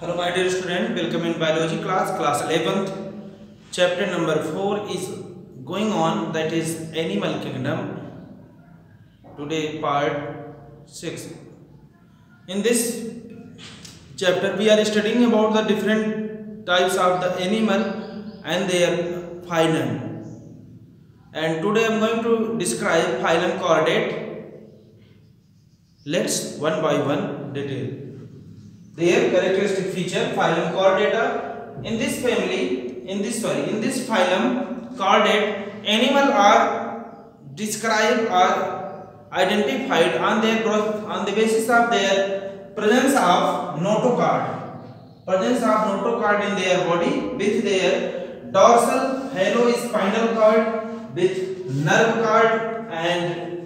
Hello my dear student, welcome in biology class 11th. Chapter number 4 is going on, that is animal kingdom. Today part 6. In this chapter we are studying about the different types of the animal and their phylum. And today I am going to describe phylum chordate. Let's one by one detail their characteristic feature. Phylum chordata. In this phylum chordate, animals are described or identified on the basis of their presence of notochord in their body, with their dorsal halospinal cord with nerve cord and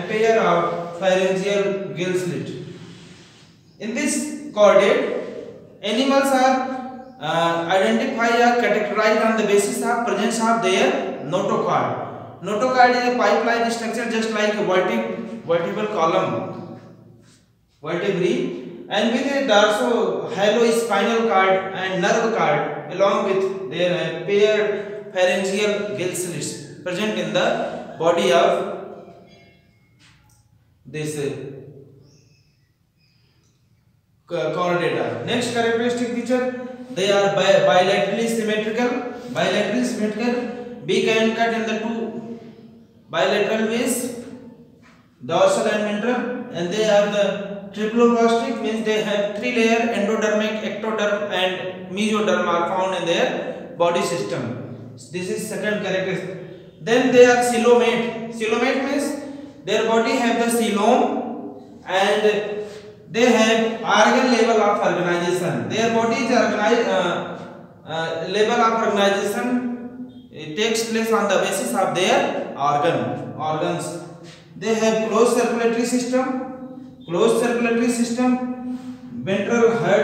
pair of pharyngeal gill slit. In this chordate, animals are identified or categorized on the basis of presence of their notochord. Notochord is a pipeline structure just like a vertebral column, vertebrae, and with a dorso-halospinal cord and nerve cord along with their paired pharyngeal gill slits present in the body of this chordata. Next characteristic feature, they are bilaterally symmetrical. Beak and cut in the two bilateral ways, dorsal and ventral, and they have the triploblastic, means they have three layer: endodermic, ectoderm and mesoderm are found in their body system. This is second characteristic. Then they are coelomate. Coelomate means their body have the coelom and they have organ level of organization. Their body is organized, level of organization. It takes place on the basis of their organs. They have closed circulatory system, ventral head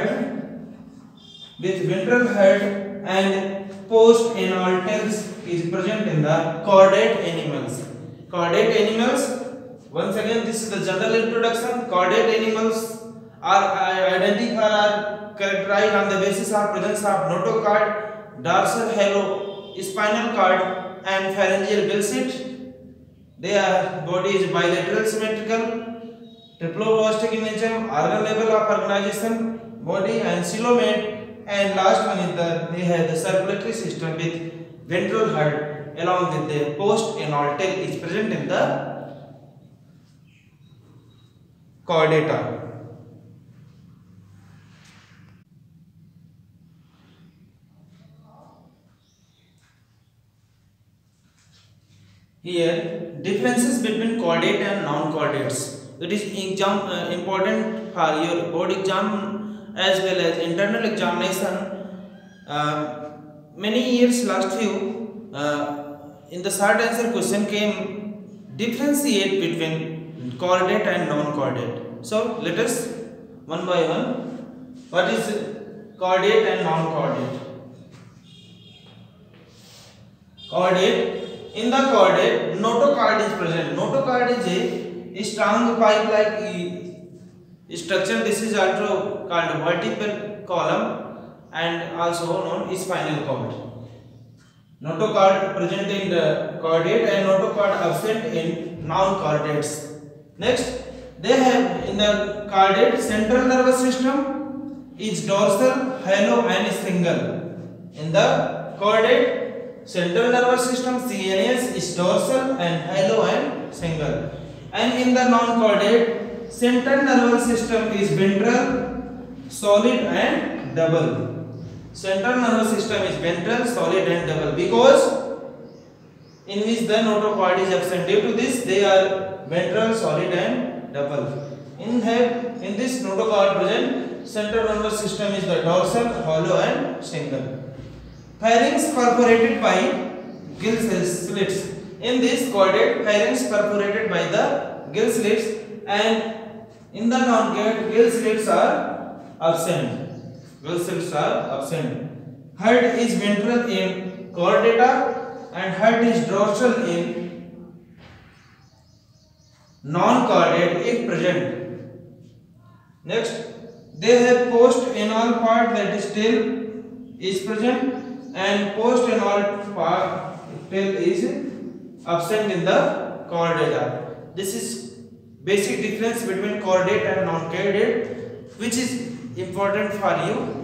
with ventral head and post anal tails is present in the chordate animals. Once again, this is the general introduction. Chordate animals are identified or characterized on the basis of presence of notochord, dorsal halospinal cord and pharyngeal gill slit. Their body is bilateral symmetrical, triploblastic in nature, organ level of organization, body and coelomate, and last one is they have the circulatory system with ventral head along with the post anal tail is present in the chordata. Here, differences between chordate and non-chordates. It is important for your board exam as well as internal examination. Many years last few, in the short answer question came differentiate between chordate and non-chordate. So let us one by one. What is chordate and non-chordate? Chordate. In the chordate, notochord is present. Notochord is a strong pipe-like structure. This is also called vertebral column and also known as spinal cord. Notochord present in the chordate and notochord absent in non-chordates. Next, they have in the chordate central nervous system is dorsal, halo and stringale. In the chordate, central nervous system CNS is dorsal and halo and stringale. And in the non-chordate, central nervous system is ventral, solid and double. Central nervous system is ventral, solid and double because in which the notochord is absent. Due to this, they are ventral, solid and double. In this notochord present, central nervous system is the dorsal, hollow and stringale. Pharynx perforated by gill slits. In this chordate, pharynx perforated by the gill slits, and in the non-chordate, gill slits are absent. Head is ventral in chordata and head is dorsal in non-chordate if present. Next, they have post anal part, that is tail is present, and post anal part tail is absent in the chordata. This is basic difference between chordate and non-chordate, which is important for you.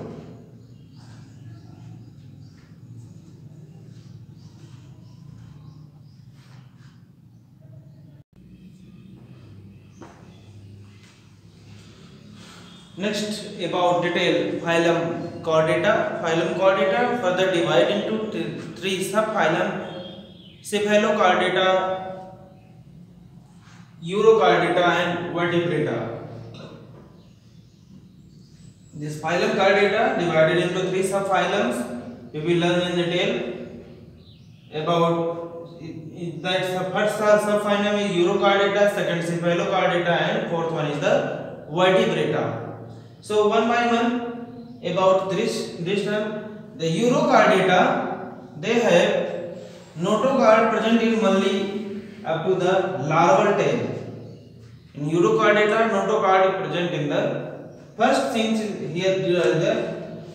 Next, about detail phylum chordata. Phylum chordata further divide into three subphylum: Cephalochordata, Urochordata, and Vertebrata. This phylum chordata divided into three subphylums. We will learn in detail about that. First subphylum is Urochordata, second Cephalochordata, and fourth one is the Vertebrata. So one by one about this term. The Urochordata, they have notochord present in only up to the larval tail. In Urochordata, notochord is present in the first thing here.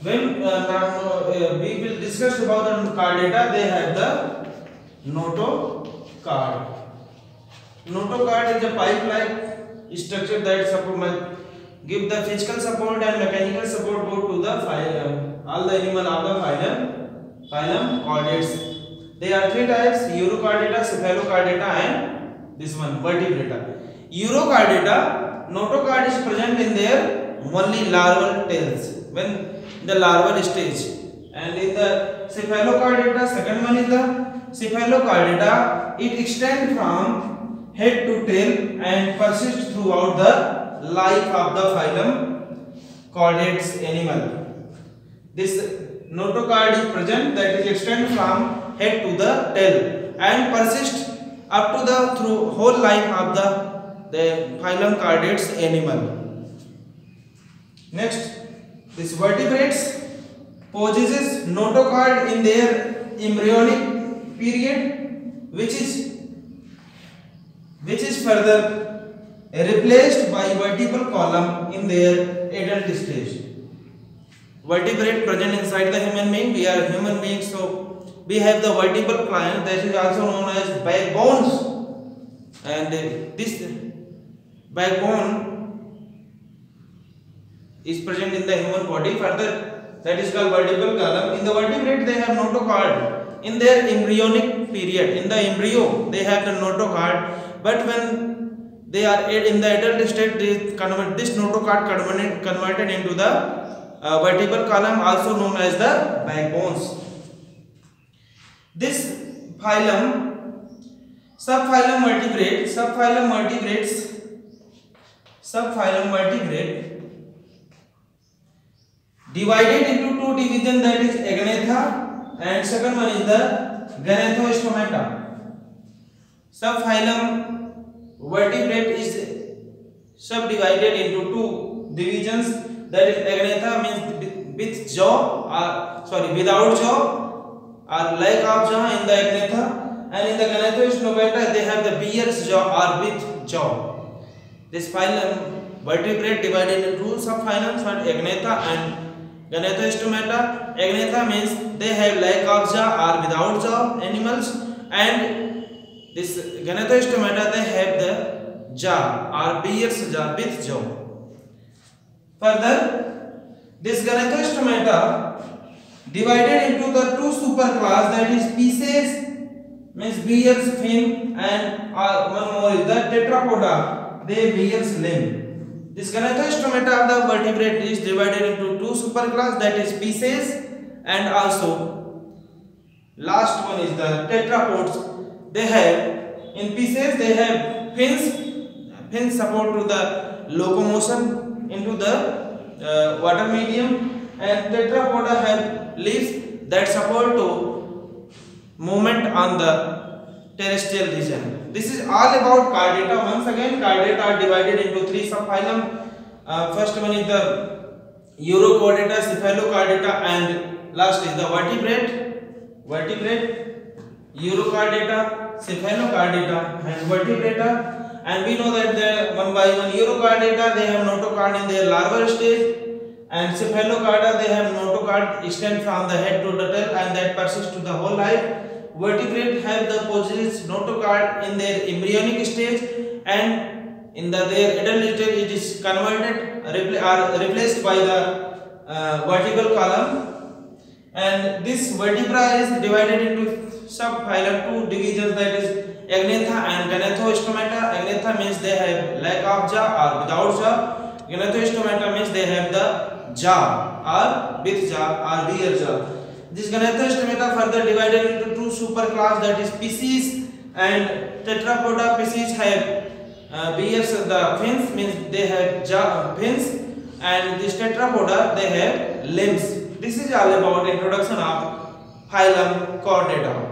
When we will discuss about the chordata, they have the notochord. Notochord is a pipe-like structure that give the physical support and mechanical support both to the all the animal of the phylum chordates. There are three types: Urochordata, Cephalochordata, and this one Vertebrata. Urochordata, notochord is present in their only larval tails when the larval stage, and in the Cephalochordata, second one is the Cephalochordata, it extends from head to tail and persists throughout the life of the phylum chordates animal. This notochord is present, that is extend from head to the tail and persist up to the through whole life of the phylum chordates animal. Next, this vertebrates possesses notochord in their embryonic period, which is further replaced by vertebral column in their adult stage. Vertebrate present inside the human being. We are human beings, so we have the vertebral column, that is also known as backbones, and this backbone is present in the human body. Further, that is called vertebral column. In the vertebrate, they have notochord in their embryonic period. In the embryo, they have the notochord, but when they are in the adult state, this notochord converted into the vertebral column, also known as the backbones. This phylum, subphylum vertebrate divided into two divisions, that is Agnatha, and second one is the Gnatostomata. Subphylum vertebrate is subdivided into two divisions, that is Agnatha, means with jaw, without jaw or lack of jaw in the Agnatha, and in the Gnatostomata they have the bear's jaw or with jaw. This phylum vertebrate divided into two subphylums, one Agnatha and Gnatostomata. Agnatha means they have lack of jaw or without jaw animals, and this Gnatostomata, they have the jaw or bear's jaw with jaw. Further, this Gnatostomata divided into the two superclass, that is Pisces, means bear's fin, and one more is the Tetrapoda, they bear's limb. This Gnatostomata of the vertebrate is divided into two superclass, that is Pisces, and also last one is the Tetrapods. They have, in Pisces they have fins support to the locomotion into the water medium, and Tetrapoda have leaves that support to movement on the terrestrial region. This is all about chordata. Once again, chordata are divided into three subphylum. First one is the Urochordata, Cephalochordata, and last is the vertebrate, Urochordata, Cephalochordata, and Vertebrata. And we know that the one by one Urochordata, they have notochord in their larval stage, And Cephalochorda, they have notochord extend from the head to the tail and that persists to the whole life. Vertebrate have the possess notochord in their embryonic stage, and in their adult stage it is converted or replaced by the vertebral column. And this vertebra is divided into subphylum, two divisions, that is Agnatha and Gnathostomata. Agnatha means they have lack of jaw or without jaw. Gnathostomata means they have the jaw or with jaw or rear jaw. This Gnathostomata further divided into two superclass, that is Pisces and Tetrapoda. Pisces have bears, the fins means they have jaw fins, and this Tetrapoda they have limbs. This is all about introduction of phylum Chordata.